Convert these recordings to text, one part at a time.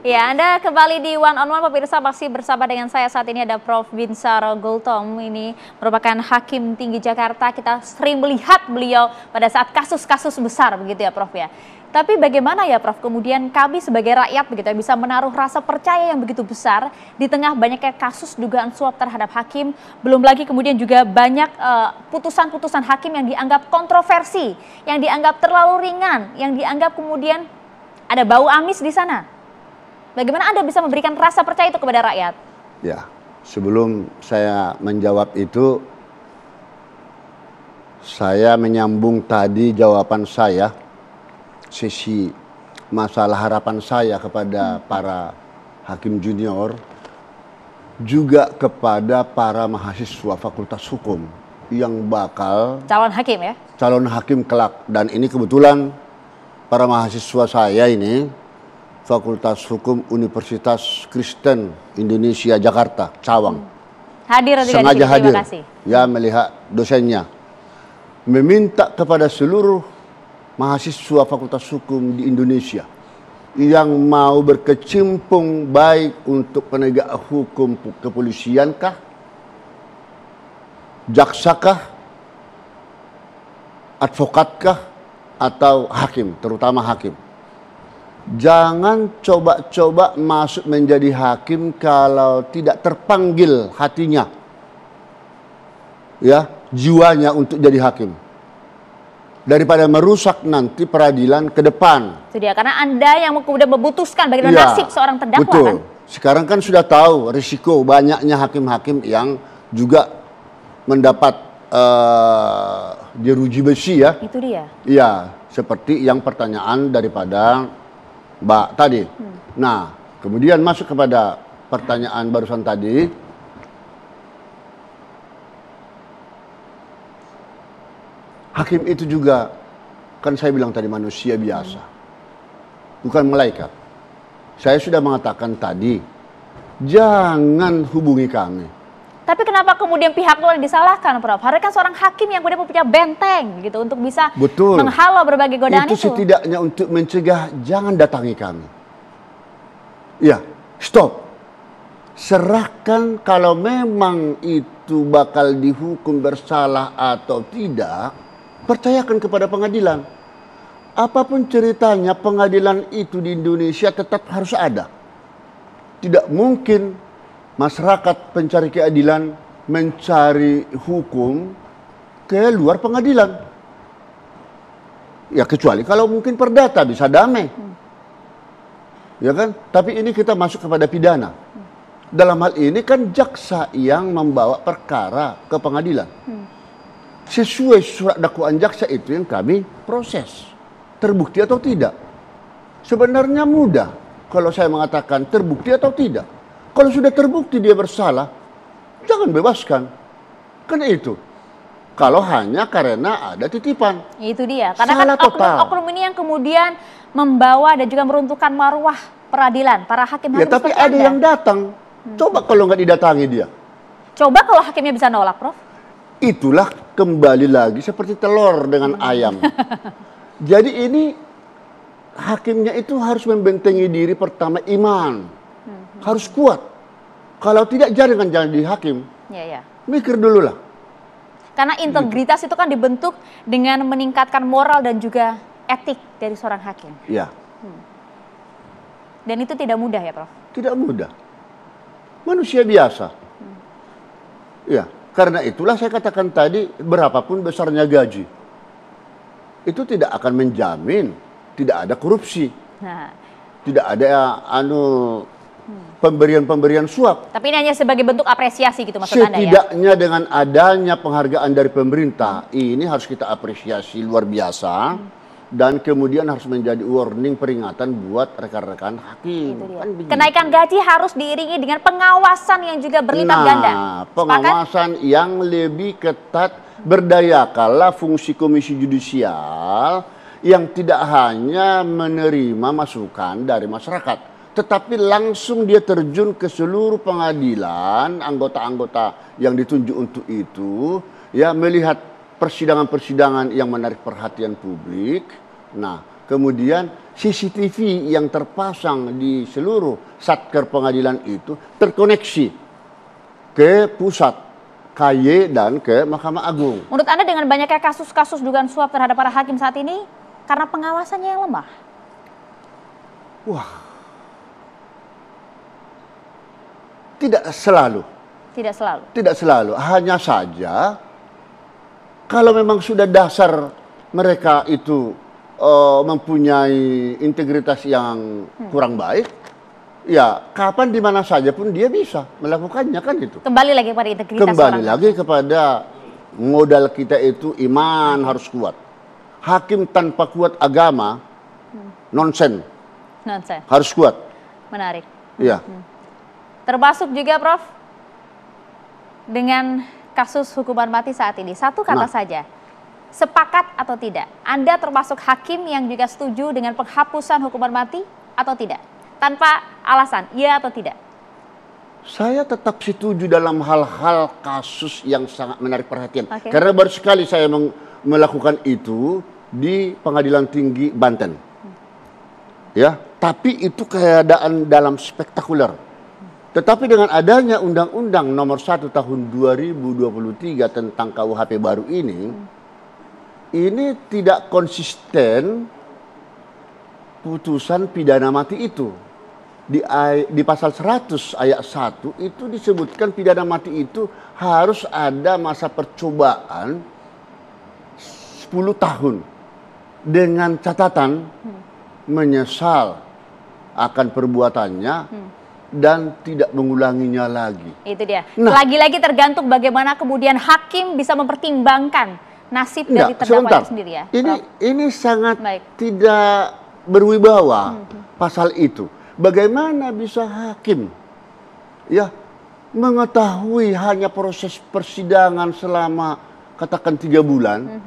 Ya, Anda kembali di One on One, pemirsa, masih bersama dengan saya saat ini ada Prof. Binsar Gultom. Ini merupakan Hakim Tinggi Jakarta. Kita sering melihat beliau pada saat kasus-kasus besar begitu ya Prof ya. Tapi bagaimana ya Prof, kemudian kami sebagai rakyat begitu ya, bisa menaruh rasa percaya yang begitu besar di tengah banyaknya kasus dugaan suap terhadap hakim, belum lagi kemudian juga banyak putusan-putusan hakim yang dianggap kontroversi, yang dianggap terlalu ringan, yang dianggap kemudian ada bau amis di sana. Bagaimana Anda bisa memberikan rasa percaya itu kepada rakyat? Ya, sebelum saya menjawab itu, saya menyambung tadi jawaban saya, sisi masalah harapan saya kepada para hakim junior, juga kepada para mahasiswa Fakultas Hukum yang bakal calon hakim ya? Calon hakim kelak. Dan ini kebetulan para mahasiswa saya ini Fakultas Hukum Universitas Kristen Indonesia Jakarta, Cawang. Hadir juga sengaja di sini, hadir terima kasih. Ya, melihat dosennya meminta kepada seluruh mahasiswa Fakultas Hukum di Indonesia yang mau berkecimpung baik untuk penegak hukum kepolisiankah, jaksakah, advokatkah, atau hakim, terutama hakim. Jangan coba-coba masuk menjadi hakim kalau tidak terpanggil hatinya, ya, jiwanya untuk jadi hakim. Daripada merusak nanti peradilan ke depan. Itu dia, karena Anda yang kemudian memutuskan bagaimana nasib seorang terdakwa. Betul. Kan? Sekarang kan sudah tahu risiko banyaknya hakim-hakim yang juga mendapat jeruji besi ya. Itu dia. Iya, seperti yang pertanyaan daripada Mbak tadi. Nah, kemudian masuk kepada pertanyaan barusan tadi. Hakim itu juga, kan saya bilang tadi, manusia biasa. Bukan malaikat. Saya sudah mengatakan tadi, jangan hubungi kami. Tapi kenapa kemudian pihak luar disalahkan, Prof? Harusnya kan seorang hakim yang kemudian punya benteng gitu untuk bisa menghalau berbagai godaan itu. Itu setidaknya untuk mencegah, jangan datangi kami. Ya, stop. Serahkan kalau memang itu bakal dihukum bersalah atau tidak, percayakan kepada pengadilan. Apapun ceritanya, pengadilan itu di Indonesia tetap harus ada. Tidak mungkin masyarakat pencari keadilan mencari hukum ke luar pengadilan. Ya, kecuali kalau mungkin perdata bisa damai. Ya kan? Tapi ini kita masuk kepada pidana. Dalam hal ini kan jaksa yang membawa perkara ke pengadilan. Sesuai surat dakwaan jaksa itu yang kami proses. Terbukti atau tidak. Sebenarnya mudah kalau saya mengatakan terbukti atau tidak. Kalau sudah terbukti dia bersalah, jangan bebaskan. Kan itu. Kalau hanya karena ada titipan. Itu dia. Karena kan oknum-oknum ini yang kemudian membawa dan juga meruntuhkan marwah peradilan. Para hakim-hakim. Ya, tapi ada yang datang. Coba kalau nggak didatangi dia. Coba kalau hakimnya bisa nolak, Prof. Itulah kembali lagi seperti telur dengan ayam. Jadi ini hakimnya itu harus membentengi diri, pertama iman. Harus kuat. Kalau tidak jangan jadi hakim. Ya. Mikir dulu lah. Karena integritas itu kan dibentuk dengan meningkatkan moral dan juga etik dari seorang hakim. Ya. Dan itu tidak mudah ya, Prof? Tidak mudah. Manusia biasa. Ya. Karena itulah saya katakan tadi, berapapun besarnya gaji, itu tidak akan menjamin tidak ada korupsi. Tidak ada pemberian-pemberian suap. Tapi ini hanya sebagai bentuk apresiasi gitu maksud Anda ya? Setidaknya dengan adanya penghargaan dari pemerintah, ini harus kita apresiasi luar biasa. Dan kemudian harus menjadi warning, peringatan buat rekan-rekan hakim. Kenaikan gaji harus diiringi dengan pengawasan yang juga berlipat ganda. Pengawasan yang lebih ketat. Berdayakanlah fungsi komisi judisial yang tidak hanya menerima masukan dari masyarakat, tetapi langsung dia terjun ke seluruh pengadilan, anggota-anggota yang ditunjuk untuk itu, ya, melihat persidangan-persidangan yang menarik perhatian publik. Nah, kemudian CCTV yang terpasang di seluruh satker pengadilan itu terkoneksi ke pusat KY dan ke Mahkamah Agung. Menurut Anda dengan banyaknya kasus-kasus dugaan suap terhadap para hakim saat ini karena pengawasannya yang lemah? Wah, tidak selalu. Tidak selalu. Tidak selalu. Hanya saja kalau memang sudah dasar mereka itu mempunyai integritas yang kurang baik, ya kapan di mana saja pun dia bisa melakukannya, kan itu. Kembali lagi pada integritas. Kembali lagi kepada modal kita itu iman harus kuat. Hakim tanpa kuat agama nonsen. Nonsen. Harus kuat. Menarik. Iya. Termasuk juga Prof dengan kasus hukuman mati saat ini. Satu kata saja. Sepakat atau tidak? Anda termasuk hakim yang juga setuju dengan penghapusan hukuman mati atau tidak? Tanpa alasan, iya atau tidak? Saya tetap setuju dalam hal-hal kasus yang sangat menarik perhatian. Karena baru sekali saya melakukan itu di Pengadilan Tinggi Banten. Ya, tapi itu keadaan dalam spektakuler. Tetapi dengan adanya Undang-Undang Nomor 1 Tahun 2023 tentang KUHP baru ini tidak konsisten putusan pidana mati itu. Di pasal 100 ayat 1 itu disebutkan pidana mati itu harus ada masa percobaan 10 tahun dengan catatan menyesal akan perbuatannya dan tidak mengulanginya lagi. Itu dia. Lagi-lagi tergantung bagaimana kemudian hakim bisa mempertimbangkan nasib dari terdakwa itu sendiri ya. Ini sangat tidak berwibawa pasal itu. Bagaimana bisa hakim ya mengetahui hanya proses persidangan selama katakan 3 bulan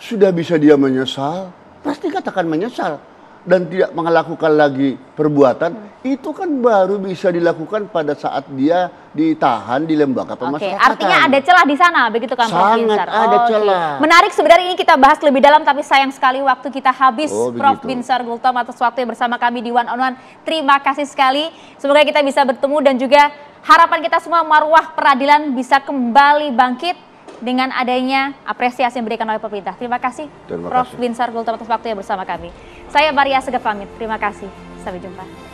sudah bisa dia menyesal, pasti katakan menyesal dan tidak melakukan lagi perbuatan, itu kan baru bisa dilakukan pada saat dia ditahan di lembaga pemasyarakatan. Artinya ada celah di sana, begitu kan Prof Binsar? Sangat ada celah. Menarik sebenarnya, ini kita bahas lebih dalam, tapi sayang sekali waktu kita habis. Prof Binsar Gultom atas waktu yang bersama kami di One on One. Terima kasih sekali. Semoga kita bisa bertemu dan juga harapan kita semua marwah peradilan bisa kembali bangkit dengan adanya apresiasi yang diberikan oleh pemerintah. Terima kasih Prof Binsar Gultom atas waktu yang bersama kami. Saya Maria Segaf pamit. Terima kasih. Sampai jumpa.